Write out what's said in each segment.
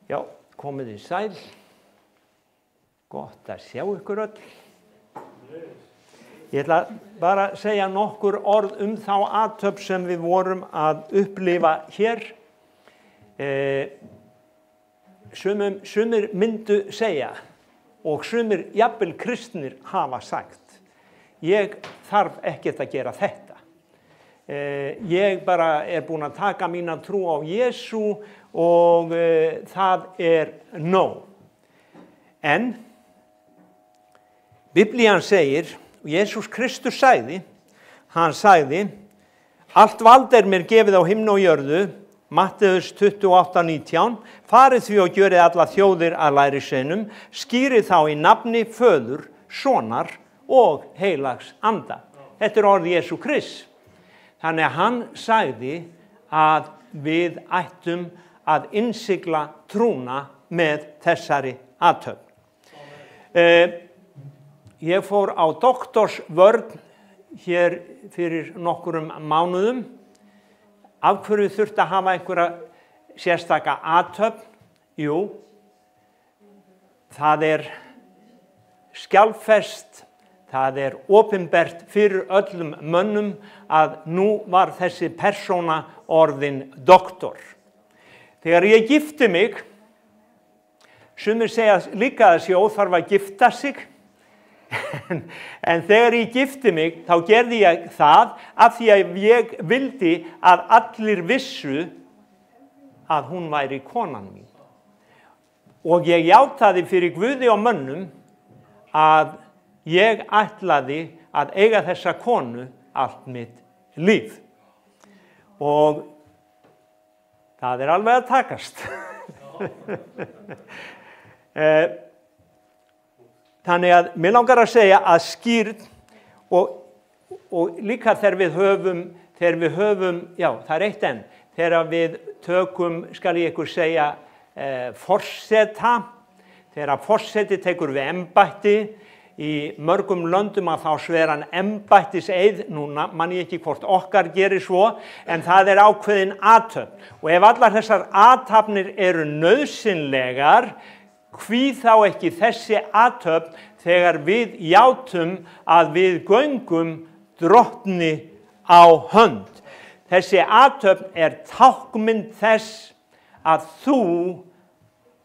Já, komið í sæl. Gott að sjá ykkur öll. Ég ætla bara að segja nokkur orð þá athöfn sem við vorum að upplifa hér. Sumir myndu segja og sumir jafnvel kristnir hafa sagt: ég þarf ekkert að gera þetta. Ég bara búinn að taka mína trú á Jesú og það nóg. En Biblían segir, og Jesús Kristus sagði, hann sagði: allt vald mér gefið á himni og jörðu, Matteus 28:19, farið því og gjörið alla þjóðir að lærisveinum, skýrið þá í nafni Föður, Sonar og heilags anda. Þetta orð Jesú Krists. Þannig að hann sagði að við ættum að innsigla trúna með þessari athöfn. Ég fór á doktorsvörn hér fyrir nokkrum mánuðum. Af hverju þurfti að hafa einhverja sérstaka athöfn? Jú, það skjalfest, það opinbert fyrir öllum mönnum að nú var þessi persóna orðin doktor. Þegar ég gifti mig, sumir segja líka að sé óþarf að gifta sig, en þegar ég gifti mig þá gerði ég það af því að ég vildi að allir vissu að hún væri konan mín. Og ég játaði fyrir Guði og mönnum að ég ætlaði að eiga þessa konu allt mitt líf. Og það alveg að takast. Þannig að mér langar að segja að skýrn og líka þegar við höfum, já, það eitt enn, þegar við tökum, skal ég ykkur segja, forseta, þegar forseti tekur við embætti, í mörgum löndum að þá sver hann embættiseið, núna man ég ekki hvort okkar gerir svo, en það ákveðin athöfn. Og ef allar þessar athafnir nauðsynlegar, hví þá ekki þessi athöfn þegar við játum að við göngum drottni á hönd. Þessi athöfn táknmynd þess að þú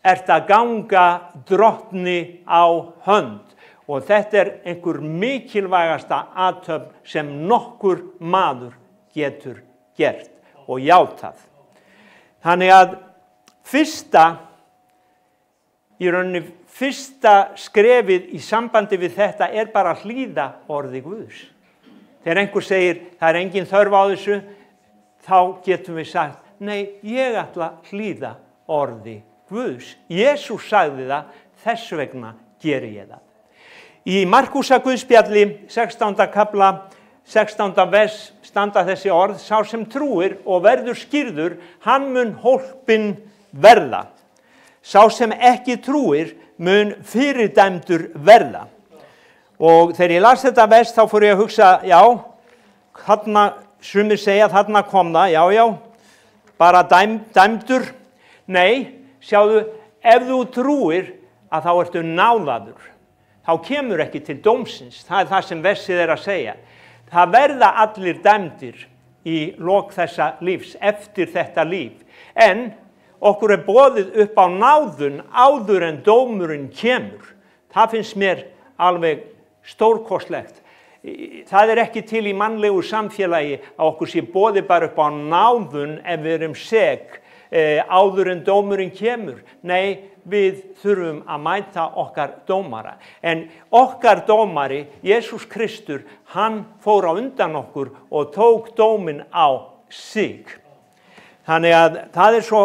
ert að ganga drottni á hönd. Og þetta einhver mikilvægasta athöfn sem nokkur maður getur gert og játað. Þannig að fyrsta skrefið í sambandi við þetta bara að hlýða orði Guðs. Þegar einhver segir það engin þörf á þessu, þá getum við sagt: nei, ég ætla að hlýða orði Guðs. Jesús sagði það, þess vegna geri ég það. Í Markúsar Guðspjalli, 16. kafla, 16. vers standa þessi orð: sá sem trúir og verður skírður, hann mun hólpinn verða. Sá sem ekki trúir mun fyrirdæmdur verða. Og þegar ég las þetta vers þá fór ég að hugsa, já, þarna, sumir segja, þarna kom það, já, bara dæmdur. Nei, sjáðu, ef þú trúir að þá ertu náðaður. Þá kemur ekki til dómsins, það það sem versið að segja. Það verða allir dæmdir í lok þessa lífs, eftir þetta líf. En okkur boðið upp á náðun áður en dómurinn kemur. Það finnst mér alveg stórkostlegt. Það ekki til í mannlegu samfélagi að okkur sé boðið bara upp á náðun ef við erum sek áður en dómurinn kemur. Nei, við þurfum að mæta okkar dómara. En okkar dómari, Jesús Kristur, hann fór á undan okkur og tók dóminn á sig. Þannig að það svo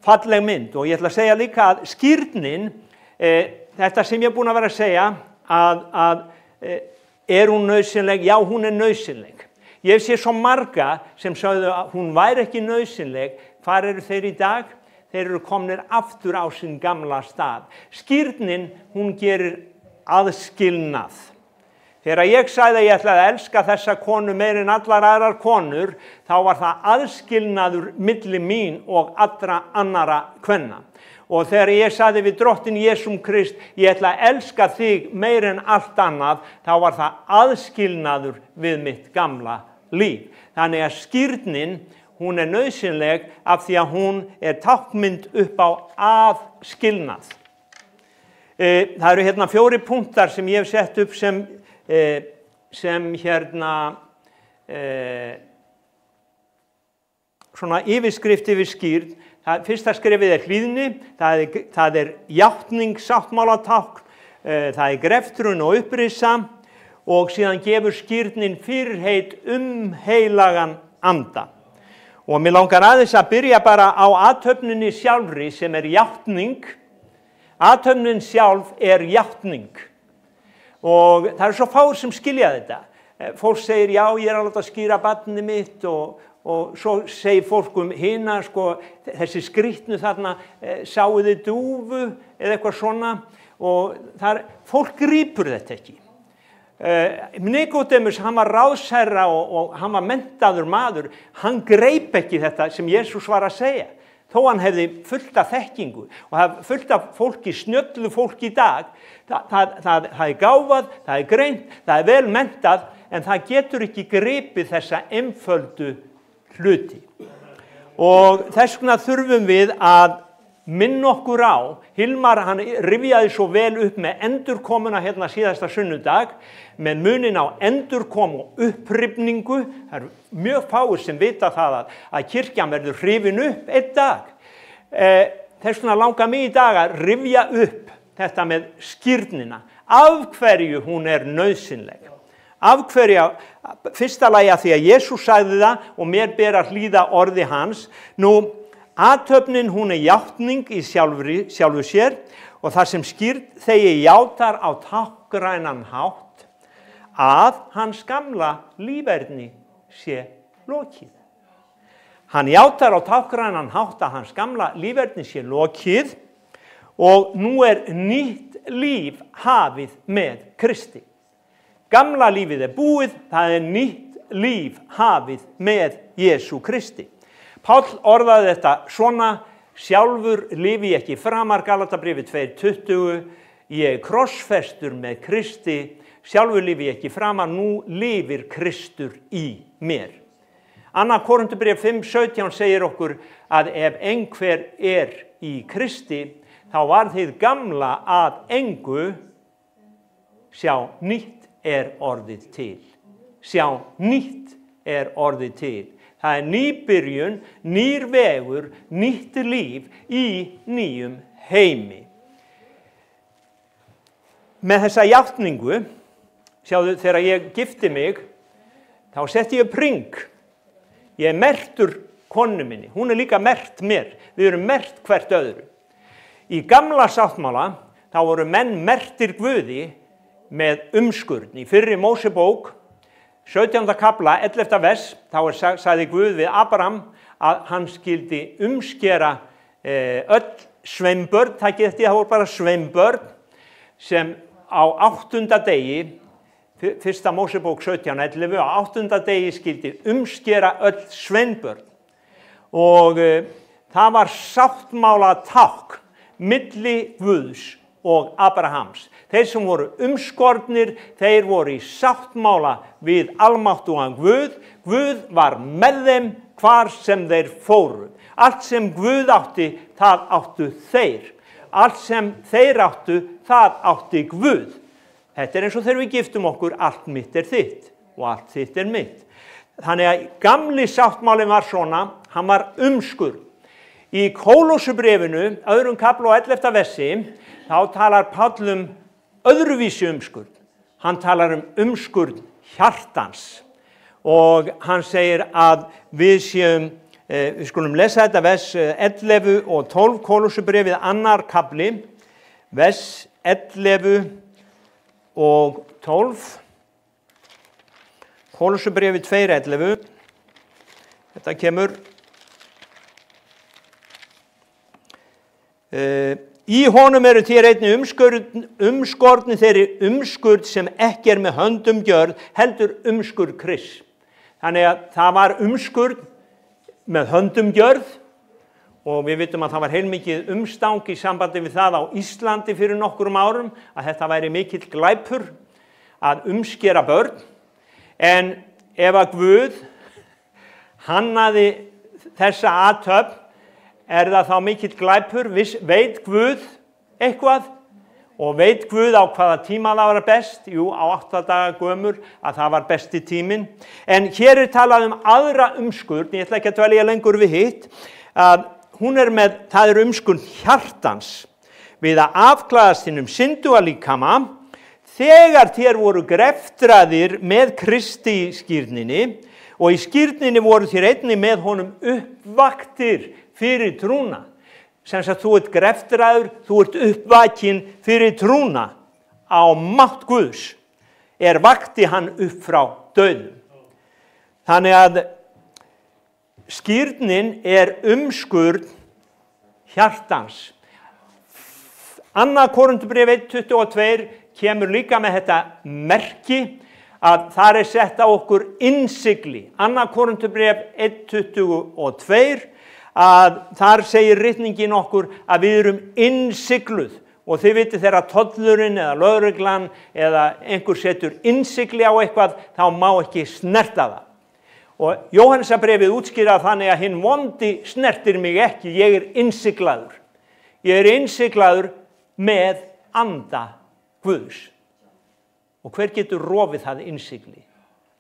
falleg mynd. Og ég ætla að segja líka að skírnin, þetta sem ég búinn að vera að segja, að hún nauðsynleg? Já, hún nauðsynleg. Ég sé svo marga sem sagði að hún væri ekki nauðsynleg. Hvar eru þeir í dag? Þeir eru komnir aftur á sinn gamla stað. Skírnin, hún gerir aðskilnað. Þegar ég sagði að ég ætlaði að elska þessa konu meir en allar aðrar konur, þá var það aðskilnaður milli mín og allra annara kvenna. Og þegar ég sagði við drottin Jesúm Krist, ég ætla að elska þig meir en allt annað, þá var það aðskilnaður við mitt gamla líf. Þannig að skírnin, hún nauðsynleg af því að hún táknmynd upp á aðskilnað. Það eru hérna 4 punktar sem ég hef sett upp sem hérna svona yfirskrift yfir skírn. Fyrsta skrefið hlýðni, það játning, sáttmálatákn, það greftrun og upprisa og síðan gefur skírnin fyrirheit heilagan anda. Og mér langar aðeins að byrja bara á athöfninni sjálfri sem játning. Athöfnin sjálf játning. Og það svo fáir sem skilja þetta. Fólk segir, já, ég að láta skíra barnið mitt og svo segir fólk hina, sko, þessi skrýtnu þarna, sáu þið dúfu eða eitthvað svona og fólk grípur þetta ekki. Nikodémus, hann var ráðsherra og hann var menntaður maður, hann greip ekki þetta sem Jesús var að segja. Þó hann hefði fullt af þekkingu og það fullt af fólki, snjöllu fólki í dag, það gáfað, það greint, það vel menntað, en það getur ekki gripið þessa einföldu hluti. Og þess vegna þurfum við að minna okkur á, Hilmar hann rifjaði svo vel upp með endurkomuna hérna síðasta sunnudag, með munin á endurkom og upprifningu. Það mjög fáir sem vita það að kirkjan verður hrifin upp einn dag. Þess vegna langar mig í dag að rifja upp þetta með skírnina, af hverju hún nauðsynleg. Af hverju, fyrsta lagi að því að Jesús sagði það og mér ber að hlýða orði hans. Nú, athöfnin hún játning í sjálfu sér og það sem skírþegi játar á táknrænan hátt að hans gamla líferni sé lokið. Hann játar á táknrænan hátt að hans gamla líferni sé lokið og nú nýtt líf hafið með Kristi. Gamla lífið búið, það nýtt líf hafið með Jesú Kristi. Páll orðaði þetta svona, sjálfur lifi ég ekki framar, Galatabréfi 2:20, ég krossfestur með Kristi, sjálfur lifi ég ekki framar, nú lifir Kristur í mér. Annað Korinthubréf 5:17 segir okkur að ef einhver í Kristi, þá var þið gamla að engu, sjá nýtt orðið til. Sjá nýtt orðið til. Það nýbyrjun, nýr vegur, nýtt líf í nýjum heimi. Með þessa játningu, sjáðu þegar ég gifti mig, þá setti ég upp ring. Ég merktur konu minni, hún líka merkt mér, við erum merkt hvert öðru. Í gamla sáttmála, þá voru menn merktir Guði með umskurn. Í fyrri Mósebók, 17. kapla, 11. vers, þá sagði Guð við Abraham að hann skyldi umskera öll sveinbörn, það voru bara sveinbörn, sem á 8. degi, 1. Mósebók 17:11, á 8. degi skyldi umskera öll sveinbörn. Og það var sáttmála tákn milli Guðs og Abrahams. Þeir sem voru umskornir, þeir voru í sáttmála við almáttugan Guð. Guð var með þeim hvar sem þeir fóru. Allt sem Guð átti, það áttu þeir. Allt sem þeir áttu, það átti Guð. Þetta eins og þegar við giftum okkur, allt mitt þitt og allt þitt mitt. Þannig að gamli sáttmálinn var svona, hann var umskurn. Í Kólósubréfinu, 2. kapla og 11. versi, þá talar Páll öðruvísi umskurn. Hann talar umskurn hjartans. Og hann segir að við skulum lesa þetta vers 11 og 12, Kólósubréfið 2. kapli, vers 11 og 12. Kólósubréfið 2:11. Þetta kemur Í honum eru þér einnig umskorni þeirri umskurð sem ekki með höndum gjörð, heldur umskurð Krists. Þannig að það var umskurð með höndum gjörð og við vitum að það var heilmikið umstang í sambandi við það á Íslandi fyrir nokkrum árum að þetta væri mikill glæpur að umskera börn. En ef að Guð hannaði þessa athöfn, það þá mikill glæpur? Veit Guð eitthvað? Og veit Guð á hvaða tíma það var best? Jú, á 8 daga gömur að það var besti tíminn. En hér talað aðra umskurn, ég ætla ekki að dvelja lengur við hitt, að það er umskurn hjartans við að afklæðast hinum synduga líkama þegar þér voru greftraðir með Kristi í skírninni og í skírninni voru þér einnig með honum uppvaktir fyrir trúna. Sem sagt, þú ert greftraður, þú ert uppvakin fyrir trúna á mátt Guðs. Vakti hann upp frá dauðum. Þannig að skírnin umskurð hjartans. 2. Korinthubréf 1:22 kemur líka með þetta merki að þar sett á okkur innsigli. 2. Korinthubréf 1:22 að þar segir ritningin okkur að við erum innsigluð og þið vitið þegar tollurinn eða lögreglan eða einhver setur innsigli á eitthvað þá má ekki snerta það. Og Jóhannesarbréfið útskýrar þannig að hinn vondi snertir mig ekki, ég er innsiglaður. Ég er innsiglaður með anda Guðs. Og hver getur rofið það innsigli?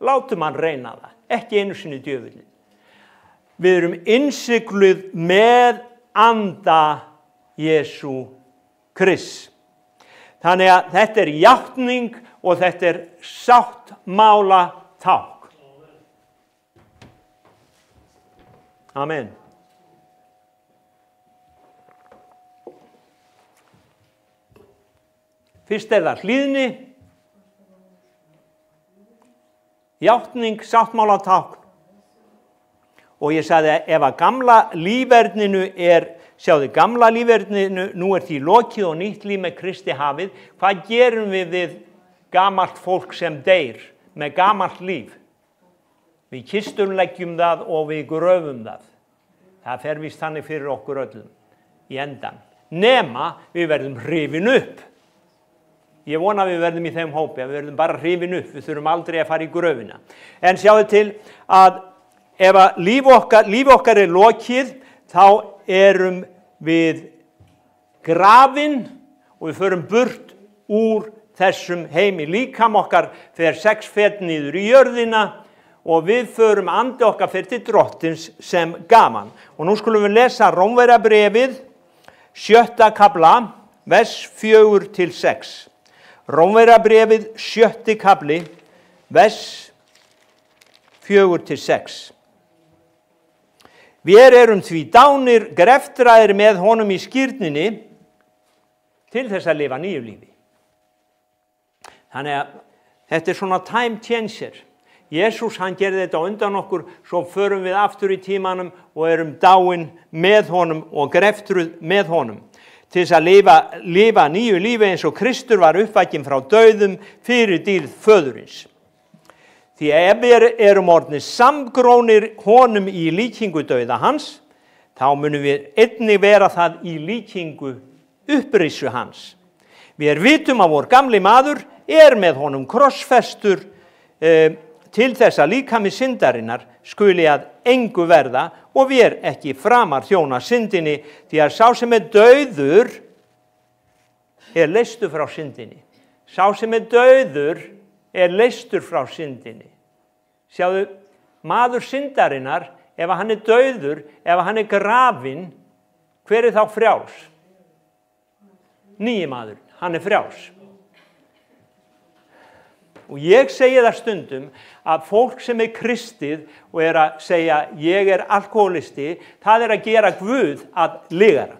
Látum hann reyna það, ekki einu sinni djöfullinn. Við erum innsigluð með anda Jesú Krists. Þannig að þetta játning og þetta sáttmála tákn. Amen. Fyrst það hlýðni, játning, sáttmála tákn. Og ég sagði ef að gamla líferninu sjáðu gamla líferninu, nú því lokið og nýtt líf með Kristi hafið, hvað gerum við gamalt fólk sem deyr með gamalt líf? Við kisturleggjum það og við gröfum það. Það fer víst þannig fyrir okkur öllum í endan. Nema við verðum hrifin upp. Ég vona að við verðum í þeim hópi, að við verðum bara hrifin upp, við þurfum aldrei að fara í gröfina. En sjáðu til að ef að líf okkar lokið, þá erum við grafin og við förum burt úr þessum heimi. Líkam okkar fer 6 fet niður í jörðina og við förum andi okkar fer til drottins sem gaman. Og nú skulum við lesa Rómverjabréfið 7. kafla, vers 4-6. Rómverjabréfið 7. kafli, vers 4-6. Við erum því dánir greftraðir með honum í skírninni til þess að lifa nýju lífi. Þannig að þetta svona time changer. Jesús hann gerði þetta undan okkur, svo förum við aftur í tímanum og erum dáin með honum og greftruð með honum. Til þess að lifa nýju lífi eins og Kristur var uppvakinn frá dauðum fyrir dýrð föðurins. Því ef við erum orðnir samgrónir honum í líkingu dauða hans, þá munum við einnig vera það í líkingu upprissu hans. Við vitum að vor gamli maður með honum krossfestur til þess að líkami syndarinnar skuli að engu verða og við ekki framar þjóna syndinni, því að sá sem dauður leystur frá syndinni. Sá sem dauður leystur frá syndinni. Sjáðu, maður syndarinnar, ef hann dauður, ef hann grafinn, hver þá frjáls? Nýji maður, hann frjáls. Og ég segi það stundum að fólk sem kristið og að segja ég alkoholisti, það að gera Guð að lygara.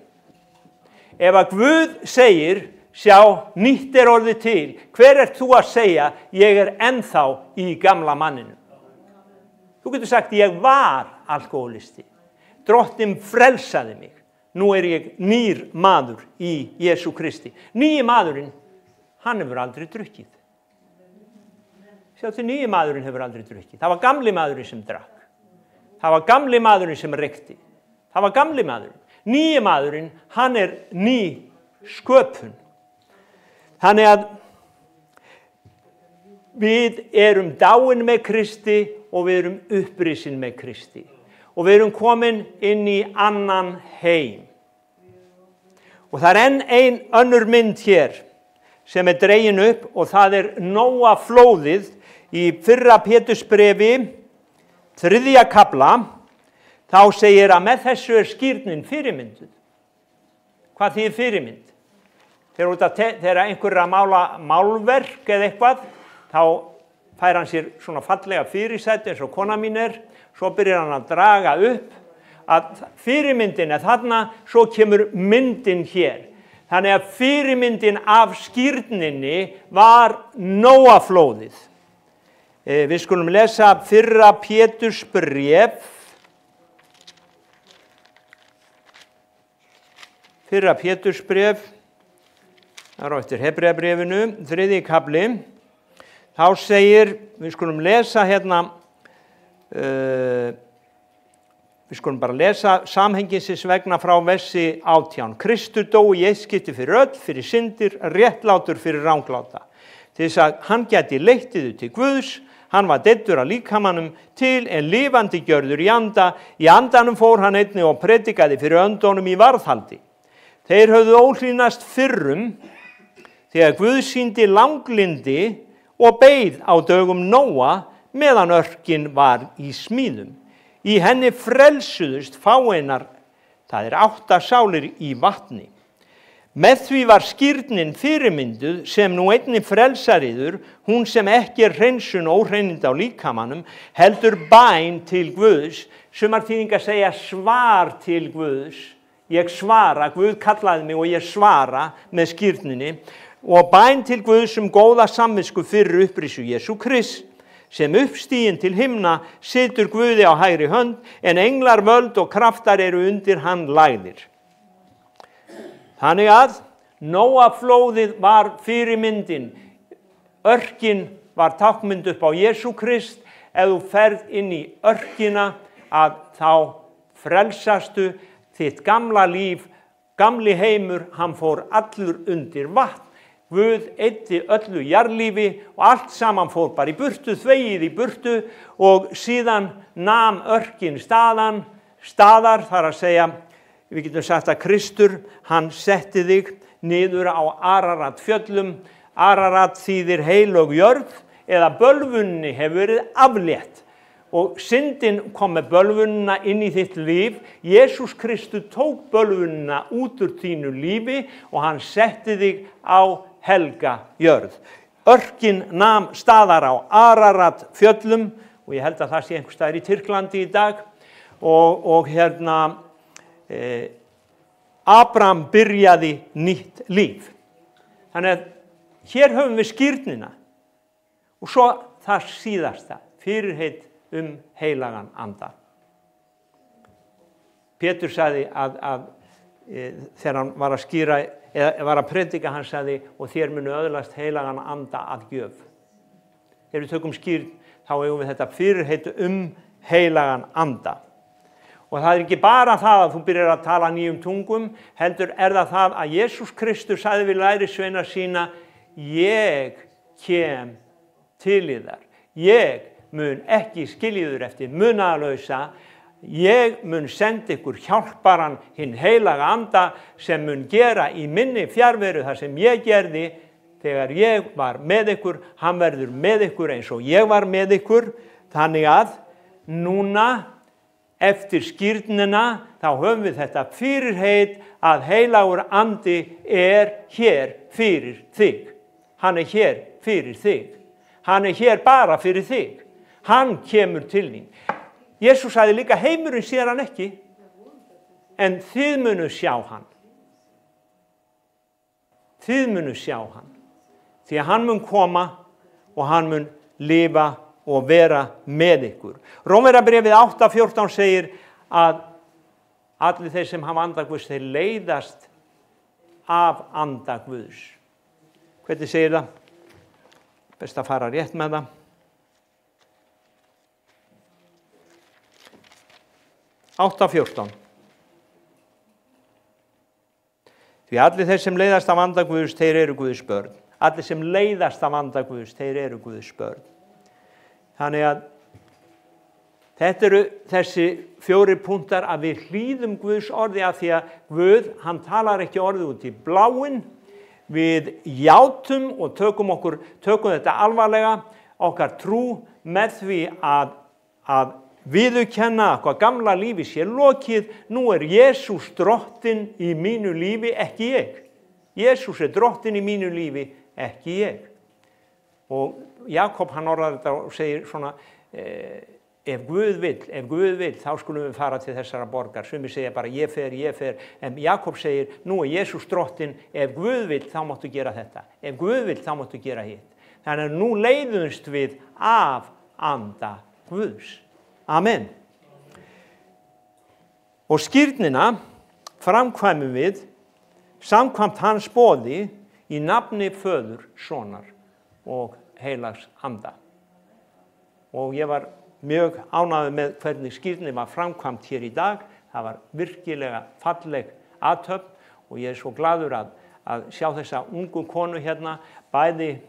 Ef að Guð segir, sjá, nýtt orðið til, hver þú að segja, ég ennþá í gamla manninu? Þú getur sagt, ég var alkoholisti. Drottinn frelsaði mig. nú ég nýr maður í Jesú Kristi. Nýji maðurinn, hann hefur aldrei drukkið. Sjáðu, nýji maðurinn hefur aldrei drukkið. Það var gamli maðurinn sem drakk. Það var gamli maðurinn sem reykti. Það var gamli maðurinn. Nýji maðurinn, hann ný sköpun. Þannig að við dáin með Kristi og við upprisin með Kristi. Og við komin inn í annan heim. Og það enn önnur mynd hér sem dregin upp og það Nóa flóðið í 1. Pétursbrefi 3. kafla. Þá segir að með þessu skírnin fyrirmynduð. Hvað þýðir fyrirmynd? Þegar einhver að mála málverk eða eitthvað, þá fær hann sér svona fallega fyrirsæti eins og kona mín svo byrjar hann að draga upp að fyrirmyndin þarna, svo kemur myndin hér. Þannig að fyrirmyndin af skírninni var Nóaflóðið. Við skulum lesa 1. Pétursbréf. 1. Pétursbréf, það eftir Hebreabréfinu, 3. kafli. Þá segir, við skulum lesa hérna, við skulum bara lesa samhengisins vegna frá versi 18. Kristur dó í eitt skipti fyrir öll, fyrir syndir, réttlátur fyrir rangláta. Til þess að hann gæti leitt yður til Guðs, hann var deyddur af líkamanum til en lifandi gjörður í anda. Í andanum fór hann einnig og predikaði fyrir öndunum í varðhaldi. Þeir höfðu óhlýnast fyrrum, þegar Guð sýndi langlindi og beið á dögum Nóa meðan örkin var í smíðum. Í henni frelsuðust fáeinar, það 8 sálir í vatni. Með því var skírnin fyrirmynduð sem nú einnig frelsariður, hún sem ekki hreinsun óhreininda á líkamanum, heldur bæn til Guðs, sumar þýðingar segja svar til Guðs. Ég svara, Guð kallaði mig og ég svara með skírninni, og bæn til Guðs góða samvisku fyrir upprisu Jesú Krist, sem uppstiginn til himna situr Guði á hægri hönd, en englar, völd og kraftar undir hann lagðir. Þannig að Nóaflóðið var fyrirmyndin. Örkin var tákmynd upp á Jesú Krist. Ef þú ferð inn í örkina að þá frelsastu þitt gamla líf, gamli heimur, hann fór allur undir vatn. Guð eyddi öllu jarðlífi og allt saman fór bara í burtu, þvegið í burtu og síðan nam örkin staðar, þar að segja, við getum sagt að Kristur, hann setti þig niður á Ararat fjöllum. Ararat þýðir heilög jörð eða bölvunni hefur verið aflétt. Og syndin kom með bölvunina inn í þitt líf. Jesús Kristus tók bölvunina út úr þínu lífi og hann setti þig á helga jörð. Örkin nam staðar á Ararat fjöllum og ég held að það sé einhvers staðar í Tyrklandi í dag og hérna Abraham byrjaði nýtt líf. Þannig að hér höfum við skírnina og svo það síðasta, fyrirheit heilagan anda. Pétur sagði að þegar hann var að skýra eða var að predika, hann sagði og þér munu öðlast heilagan anda að gjöf. Þegar við tökum skýrn þá eigum við þetta fyrirheit heilagan anda. Og það ekki bara það að þú byrjar að tala nýjum tungum, heldur það að Jesús Kristus sagði við lærisveina sína, ég kem til yðar. Ég mun ekki skilja yður eftir munaðarlausa. Ég mun senda ykkur hjálparan hinn heilaga anda sem mun gera í minni fjarveru það sem ég gerði þegar ég var með ykkur. Hann verður með ykkur eins og ég var með ykkur. Þannig að núna eftir skírnina þá höfum við þetta fyrirheit að heilagur andi hér fyrir þig. Hann hér fyrir þig. Hann hér bara fyrir þig. Hann kemur til þín. Jesús sagði líka heimurinn sér hann ekki, en þið munu sjá hann. Þið munu sjá hann. Því að hann mun koma og hann mun lifa og vera með ykkur. Rómverjabréfið 8:14 segir að allir þeir sem hafa anda Guðs, þeir leiðast af anda Guðs. Hvernig segir það? Best að fara rétt með það. 8:14. Því allir þeir sem leiðast af anda Guðs, þeir eru Guðs börn. Allir sem leiðast af anda Guðs, þeir eru Guðs börn. Þannig að þetta eru þessi 4 punktar að við hlýðum Guðs orði, af því að Guð, hann talar ekki orðið út í bláinn. Við játum og tökum þetta alvarlega, okkar trú, með því að viðurkenna hvað gamla lífi sé lokið. Nú er Jesús drottinn í mínu lífi, ekki ég. Jesús er drottinn í mínu lífi, ekki ég. Og Jakob, hann orðar þetta og segir svona, ef Guð vill, þá skulum við fara til þessara borgar. Sumir segja bara ég fer. En Jakob segir, nú er Jesús drottinn, ef Guð vill, þá máttu gera þetta. Ef Guð vill, þá máttu gera hitt. Þannig að nú leiðumst við af anda Guðs. Amen. Og skírnina framkvæmum við samkvæmt hans boði í nafni Föður, Sonar og heilags anda. Og ég var mjög ánægður með hvernig skírnin var framkvæmt hér í dag. Það var virkilega falleg athöfn og ég er svo glaður að sjá þessa ungu konu hérna. Bæði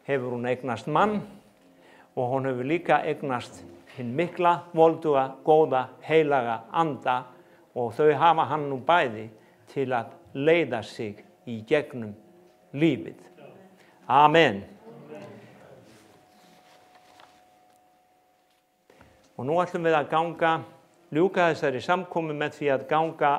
hefur hún eignast mann og hún hefur líka eignast hinn mikla, volduga, góða, heilaga anda, og þau hafa hann nú bæði til að leiða sig í gegnum lífið. Amen. Og nú ætlum við að ljúka þessari samkomu með því að ganga